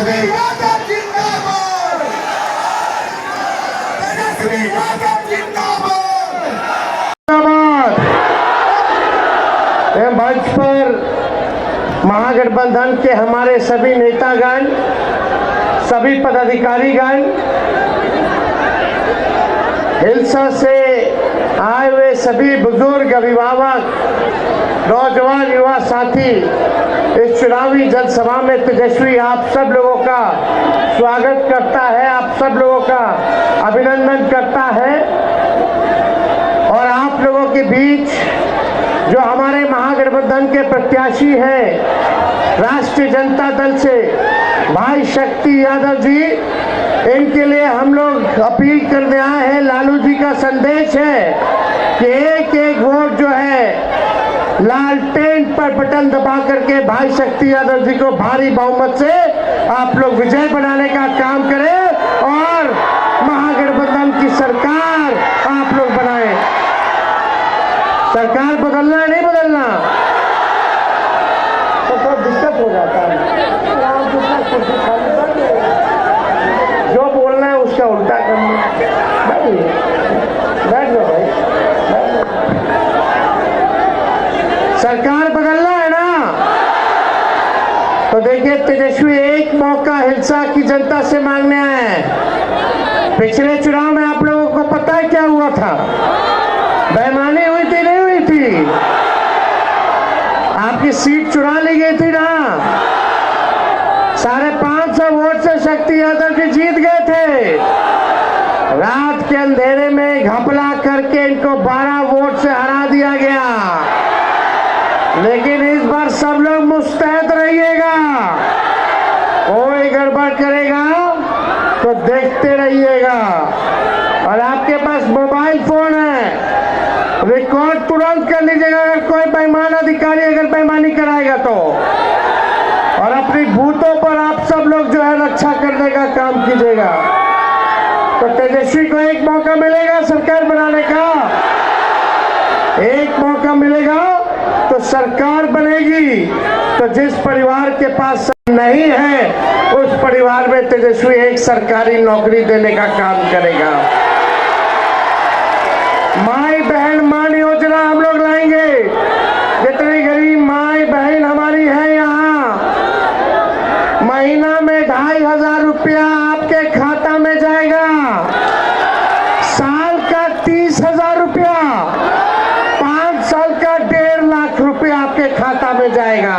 तेजस्वी यादव जिंदाबाद, तेजस्वी यादव जिंदाबाद। मंच पर महागठबंधन के हमारे सभी नेतागण, सभी पदाधिकारीगण, हिलसा से आए हुए सभी बुजुर्ग, अभिभावक, नौजवान, युवा साथी इस चुनावी जनसभा में तेजस्वी आप सब लोगों का स्वागत करता है, आप सब लोगों का अभिनंदन करता है। और आप लोगों के बीच जो हमारे महागठबंधन के प्रत्याशी हैं राष्ट्रीय जनता दल से भाई शक्ति यादव जी, इनके लिए हम लोग अपील करने आए हैं। लालू जी का संदेश है कि एक एक वोट जो है लालटेन पर बटन दबा करके भाई शक्ति यादव जी को भारी बहुमत से आप लोग विजय बनाने का काम करें और महागठबंधन की सरकार आप लोग बनाएं। सरकार बदलना है, नहीं बदलना तो थोड़ा दिक्कत हो जाता है। जो बोलना है उसका उल्टा करना। बैठ जाओ भाई, सरकार बदलना है ना। तो देखिए, तेजस्वी एक मौका हिलसा की जनता से मांगने आए हैं। पिछले चुनाव में आप लोगों को पता है क्या हुआ था? बेईमानी हुई थी, नहीं हुई थी? आपकी सीट चुरा ली गई थी ना। 550 वोट से शक्ति यादव जी जीत गए थे। रात के अंधेरे में घपला करके इनको 12 वोट से हरा दिया गया। लेकिन इस बार सब लोग मुस्तैद रहिएगा। कोई गड़बड़ करेगा तो देखते रहिएगा। और आपके पास मोबाइल फोन है, रिकॉर्ड तुरंत कर लीजिएगा अगर कोई बेईमान अधिकारी अगर बेईमानी कराएगा तो। और अपनी बूथों पर आप सब लोग जो है रक्षा करने का काम कीजिएगा। तो तेजस्वी को एक मौका मिलेगा सरकार बनाने का, एक मौका मिलेगा तो सरकार बनेगी। तो जिस परिवार के पास नहीं है उस परिवार में तेजस्वी एक सरकारी नौकरी देने का काम करेगा। माई बहन मान योजना हम लोग लाएंगे। जितनी गरीब माई बहन हमारी है यहाँ, महीना में 2500 रुपया आपके खाता में जाएगा। साल का 30,000 रुपया, 5 साल का 1.5 लाख रुपया आपके खाता में जाएगा।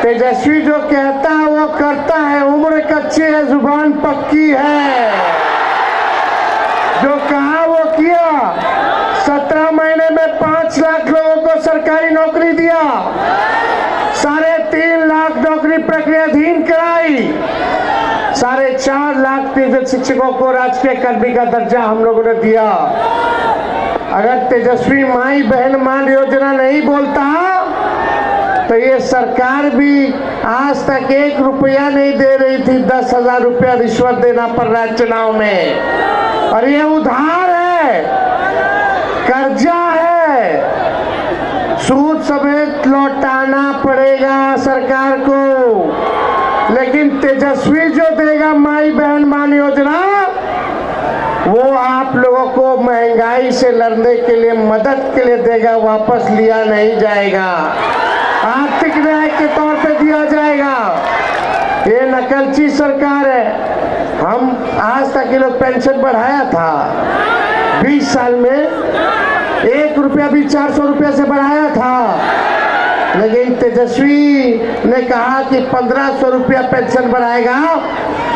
तेजस्वी जो कहता है वो करता है। उम्र कच्ची है, जुबान पक्की है। जो कहा वो किया। 17 महीने में 5 लाख लोगों को सरकारी नौकरी दिया। 3.5 लाख नौकरी प्रक्रियाधीन कराई। 4.5 लाख नियोजित शिक्षकों को राजकीय कर्मी का दर्जा हम लोगों ने दिया। अगर तेजस्वी माई बहन मान योजना नहीं बोलता तो ये सरकार भी आज तक 1 रुपया नहीं दे रही थी। 10,000 रुपया रिश्वत देना पड़ रहा है चुनाव में। और ये उधार है, कर्जा है, सूद समेत लौटाना पड़ेगा सरकार को। लेकिन तेजस्वी जो देगा माई बहन मान योजना, वो आप लोगों को महंगाई से लड़ने के लिए मदद के लिए देगा, वापस लिया नहीं जाएगा। आर्थिक न्याय के तौर पे दिया जाएगा। ये नकलची सरकार है। हम आज तक ये लोग पेंशन बढ़ाया था 20 साल में, 1 रुपया भी 400 रुपया से बढ़ाया था। लेकिन तेजस्वी ने कहा कि 1500 रुपया पेंशन बढ़ाएगा।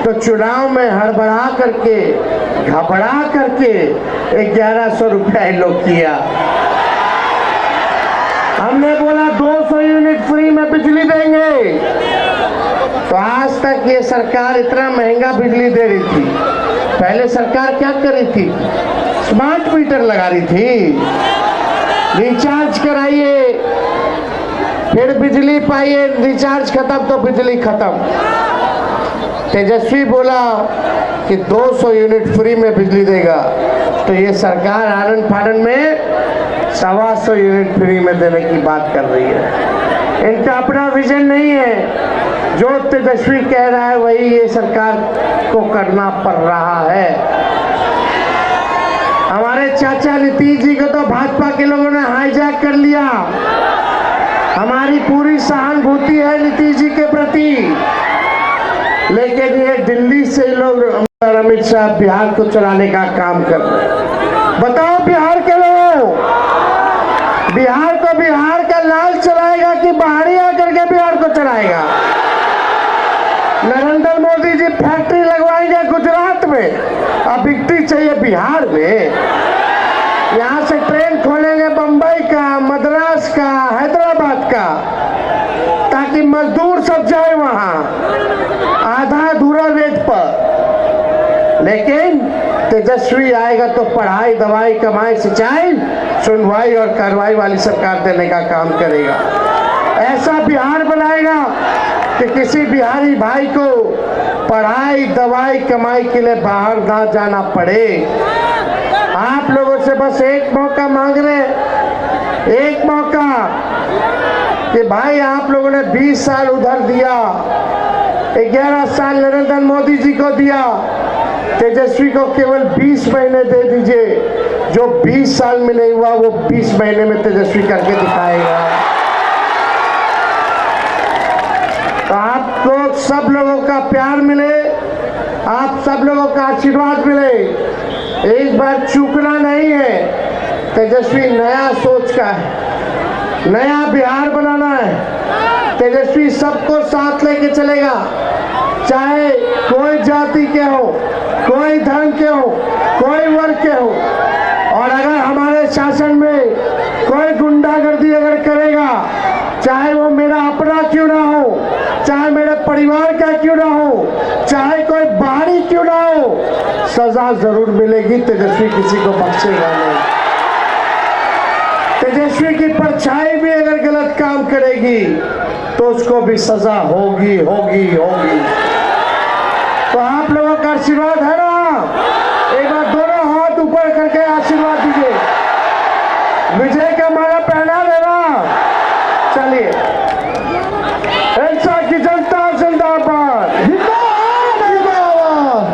तो चुनाव में हड़बड़ा करके, घबरा करके 1100 रुपया इन लोग किया। हमने बोला 200 यूनिट फ्री में बिजली देंगे। तो आज तक ये सरकार इतना महंगा बिजली दे रही थी। पहले सरकार क्या कर रही थी? स्मार्ट मीटर लगा रही थी। रिचार्ज कराइए, फिर बिजली पाइए, रिचार्ज खत्म तो बिजली खत्म। तेजस्वी बोला कि 200 यूनिट फ्री में बिजली देगा। तो ये सरकार आनंद फानन में 125 यूनिट फ्री में देने की बात कर रही है। इनका अपना विजन नहीं है। जो तेजस्वी कह रहा है वही ये सरकार को करना पड़ रहा है। हमारे चाचा नीतीश जी को तो भाजपा के लोगों ने हाईजैक कर लिया। हमारी पूरी सहानुभूति है नीतीश जी के प्रति, लेकिन ये दिल्ली से लोग अमित शाह बिहार को चलाने का काम कर रहे हैं। बताओ बिहार के लोग, बिहार को बिहार का लाल चलाएगा कि बाहरी आकर के बिहार को चलाएगा? नरेंद्र मोदी जी फैक्ट्री लगवाएंगे गुजरात में, अब बिकती चाहिए बिहार में। यहाँ से ट्रेन खोलेंगे बंबई का, मद्रास का, हैदराबाद का, ताकि मजदूर सब जाए वहां आधा अधूरा रेट पर। लेकिन तेजस्वी आएगा तो पढ़ाई, दवाई, कमाई, सिंचाई, सुनवाई और कार्रवाई वाली सरकार देने का काम करेगा। ऐसा बिहार बनाएगा कि किसी बिहारी भाई को पढ़ाई, दवाई, कमाई के लिए बाहर ना जाना पड़े। आप लोगों से बस एक मौका मांग रहे, एक मौका कि भाई आप लोगों ने 20 साल उधर दिया, 11 साल नरेंद्र मोदी जी को दिया, तेजस्वी को केवल 20 महीने दे दीजिए। जो 20 साल में नहीं हुआ वो 20 महीने में तेजस्वी करके दिखाएगा। तो आप लोग सब लोगों का प्यार मिले, आप सब लोगों का आशीर्वाद मिले। एक बार चूकना नहीं है। तेजस्वी नया सोच का है, नया बिहार बनाना है। तेजस्वी सबको साथ लेके चलेगा, चाहे कोई जाति के हो, कोई धर्म के हो, कोई वर्ग के हो। और अगर हमारे शासन में कोई गुंडागर्दी अगर करेगा, चाहे वो मेरा अपना क्यों ना हो, चाहे मेरे परिवार का क्यों ना हो, चाहे कोई बाहरी क्यों ना हो, सजा जरूर मिलेगी। तेजस्वी किसी को बख्शेगा नहीं। तेजस्वी की परछाई भी अगर गलत काम करेगी तो उसको भी सजा होगी, होगी, होगी। तो आप लोगों का आशीर्वाद है ना? एक बार दोनों हाथ ऊपर करके आशीर्वाद दीजिए। विजय का माला पहना देना। चलिए, इंसान की जनता जिंदाबाद, जिंदाबाद, जिंदाबाद।